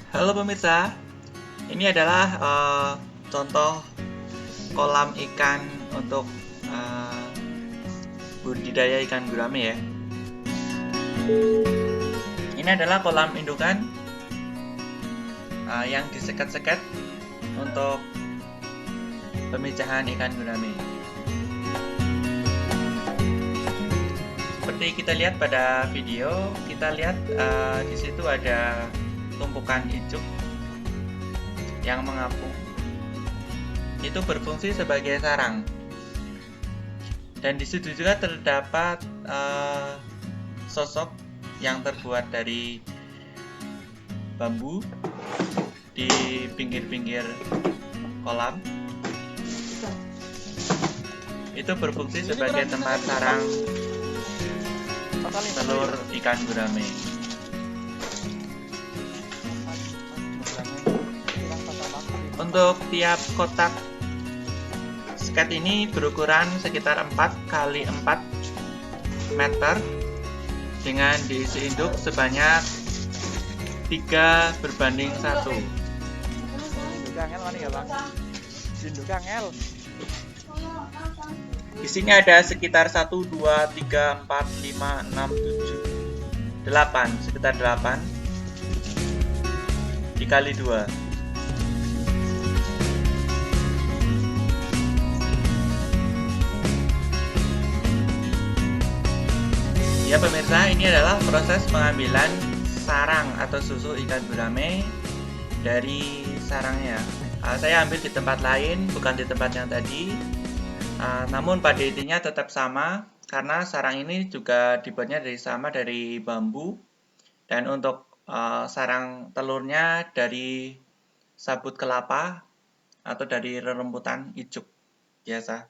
Halo pemirsa, ini adalah contoh kolam ikan untuk uh, budidaya ikan gurame ya. Ini adalah kolam indukan yang diseket-seket untuk pemijahan ikan gurame. Seperti kita lihat pada video, kita lihat di situ ada tumpukan ijuk yang mengapung. Itu berfungsi sebagai sarang. Dan di situ juga terdapat sosok yang terbuat dari bambu di pinggir-pinggir kolam. Itu berfungsi sebagai tempat sarang telur ikan gurame. Untuk tiap kotak sket ini berukuran sekitar 4 x 4 meter dengan diisi induk sebanyak 3:1. Di sini ada sekitar 1, 2, 3, 4, 5, 6, 7, 8, sekitar 8 dikali 2. Ya pemirsa, ini adalah proses pengambilan sarang atau susu ikan gurame dari sarangnya. Saya ambil di tempat lain, bukan di tempat yang tadi. Namun pada intinya tetap sama, karena sarang ini juga dibuatnya dari bambu. Dan untuk sarang telurnya dari sabut kelapa atau dari rerumputan ijuk biasa.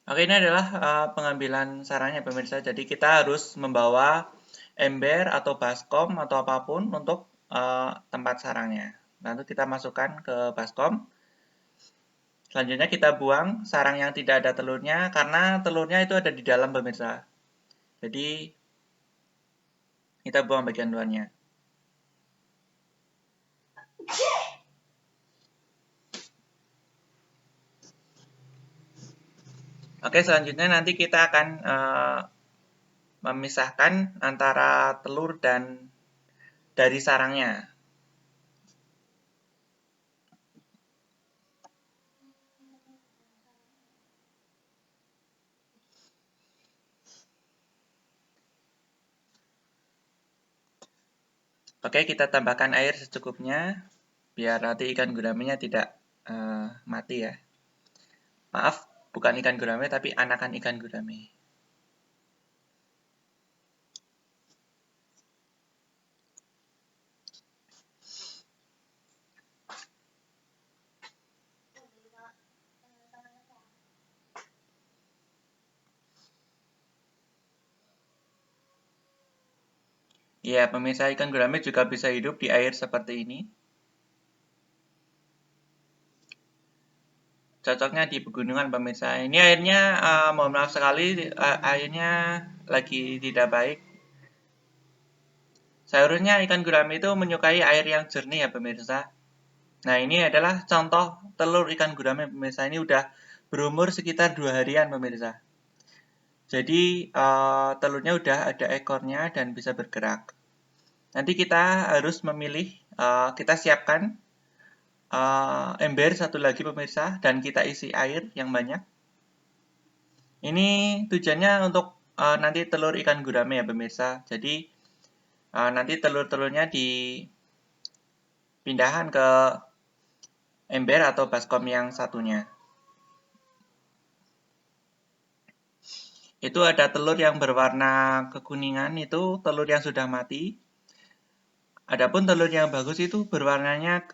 Oke, ini adalah pengambilan sarangnya pemirsa. Jadi kita harus membawa ember atau baskom atau apapun untuk tempat sarangnya. Lalu kita masukkan ke baskom. Selanjutnya kita buang sarang yang tidak ada telurnya, karena telurnya itu ada di dalam pemirsa. Jadi kita buang bagian luarnya. Oke, selanjutnya nanti kita akan memisahkan antara telur dan dari sarangnya. Oke, kita tambahkan air secukupnya biar nanti ikan guramenya tidak mati ya. Maaf, bukan ikan gurame tapi anakan ikan gurame. Ya, pemirsa, ikan gurame juga bisa hidup di air seperti ini. Cocoknya di pegunungan pemirsa. Ini airnya, mohon maaf sekali, airnya lagi tidak baik. Seharusnya ikan gurame itu menyukai air yang jernih ya pemirsa. Nah, ini adalah contoh telur ikan gurame pemirsa. Ini udah berumur sekitar 2 harian pemirsa. Jadi telurnya udah ada ekornya dan bisa bergerak. Nanti kita harus memilih, kita siapkan ember satu lagi pemirsa dan kita isi air yang banyak. Ini tujuannya untuk nanti telur ikan gurame ya pemirsa. Jadi nanti telur-telurnya dipindahkan ke ember atau baskom yang satunya. Itu ada telur yang berwarna kekuningan, itu telur yang sudah mati. Adapun telur yang bagus itu berwarnanya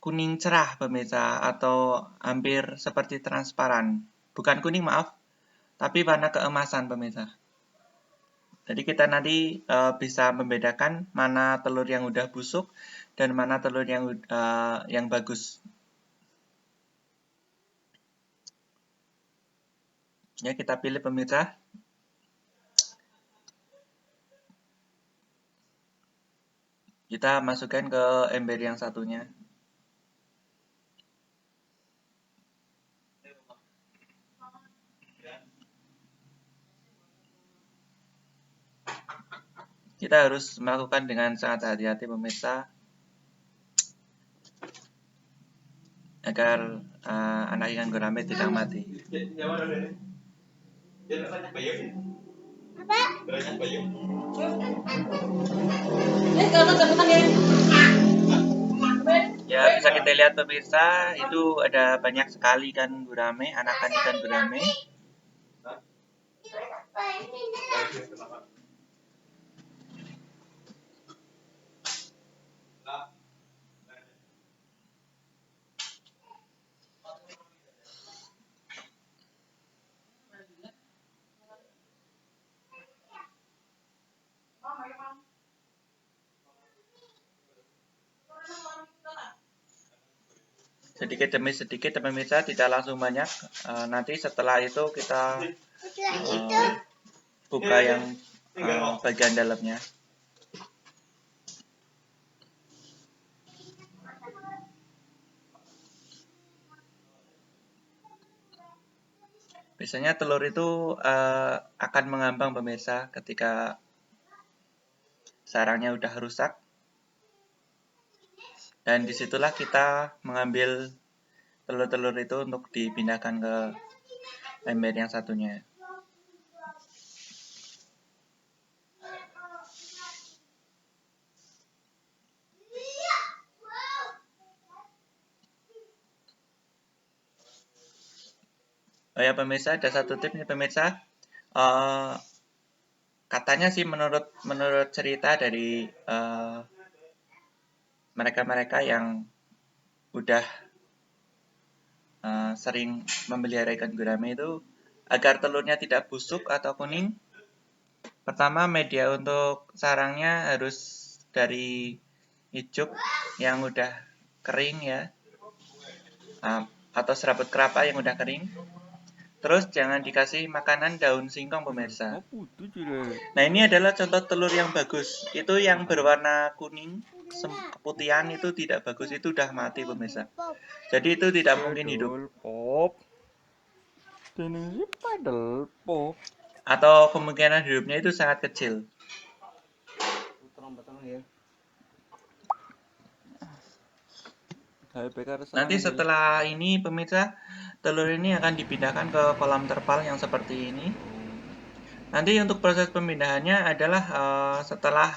kuning cerah pemirsa, atau hampir seperti transparan. Bukan kuning maaf, tapi warna keemasan pemirsa. Jadi kita nanti bisa membedakan mana telur yang udah busuk dan mana telur yang bagus. Ya, kita pilih pemirsa. Kita masukkan ke ember yang satunya. Kita harus melakukan dengan sangat hati-hati pemirsa agar anak ikan gurame tidak mati. Ya, bisa kita lihat pemirsa, itu ada banyak sekali ikan gurame, anakan ikan gurame. Sedikit demi sedikit pemirsa, tidak langsung banyak. Nanti setelah itu kita buka yang bagian dalamnya. Biasanya telur itu akan mengambang pemirsa ketika sarangnya udah rusak. Dan disitulah kita mengambil telur-telur itu untuk dipindahkan ke ember yang satunya. Oh ya pemirsa, ada satu tips nih pemirsa. Katanya sih menurut cerita dari mereka-mereka yang udah sering memelihara ikan gurame itu, agar telurnya tidak busuk atau kuning, pertama media untuk sarangnya harus dari ijuk yang udah kering ya, atau serabut kelapa yang udah kering. Terus jangan dikasih makanan daun singkong pemirsa. Nah ini adalah contoh telur yang bagus. Itu yang berwarna kuning, keputihan itu tidak bagus, itu udah mati pemirsa. Jadi itu tidak mungkin hidup. Atau kemungkinan hidupnya itu sangat kecil. Nanti setelah ini pemirsa, telur ini akan dipindahkan ke kolam terpal yang seperti ini. Nanti untuk proses pemindahannya adalah setelah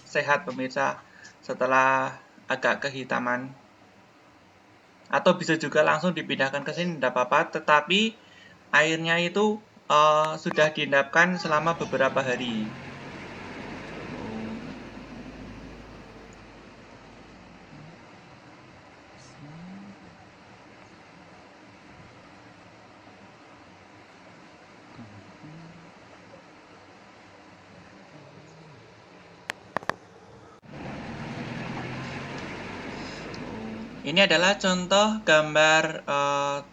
sehat pemirsa, setelah agak kehitaman. Atau bisa juga langsung dipindahkan ke sini, tidak apa-apa. Tetapi airnya itu sudah diendapkan selama beberapa hari. Ini adalah contoh gambar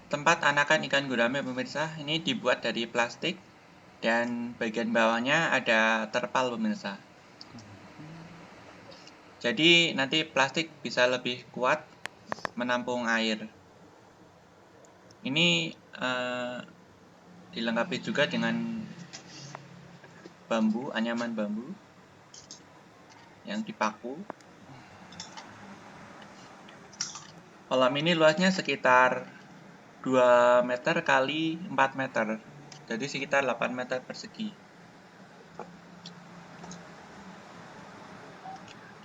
tempat anakan ikan gurame pemirsa. Ini dibuat dari plastik dan bagian bawahnya ada terpal pemirsa. Jadi nanti plastik bisa lebih kuat menampung air. Ini dilengkapi juga dengan bambu, anyaman bambu yang dipaku. Kolam ini luasnya sekitar 2 meter kali 4 meter. Jadi sekitar 8 meter persegi.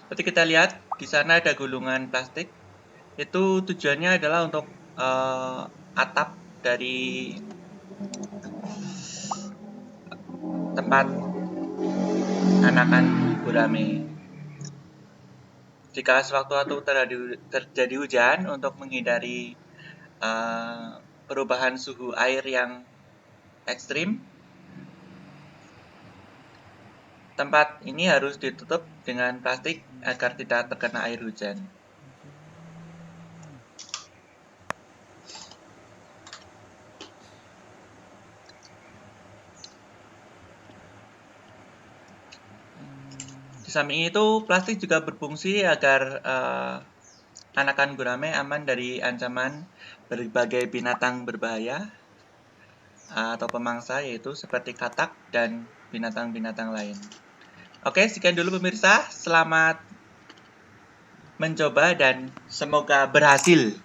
Seperti kita lihat, di sana ada gulungan plastik. Itu tujuannya adalah untuk atap dari tempat anakan gurame. Jika sewaktu-waktu terjadi hujan, untuk menghindari perubahan suhu air yang ekstrim, tempat ini harus ditutup dengan plastik agar tidak terkena air hujan. Di Di samping itu, plastik juga berfungsi agar anakan gurame aman dari ancaman berbagai binatang berbahaya atau pemangsa, yaitu seperti katak dan binatang-binatang lain. Oke, sekian dulu pemirsa. Selamat mencoba dan semoga berhasil.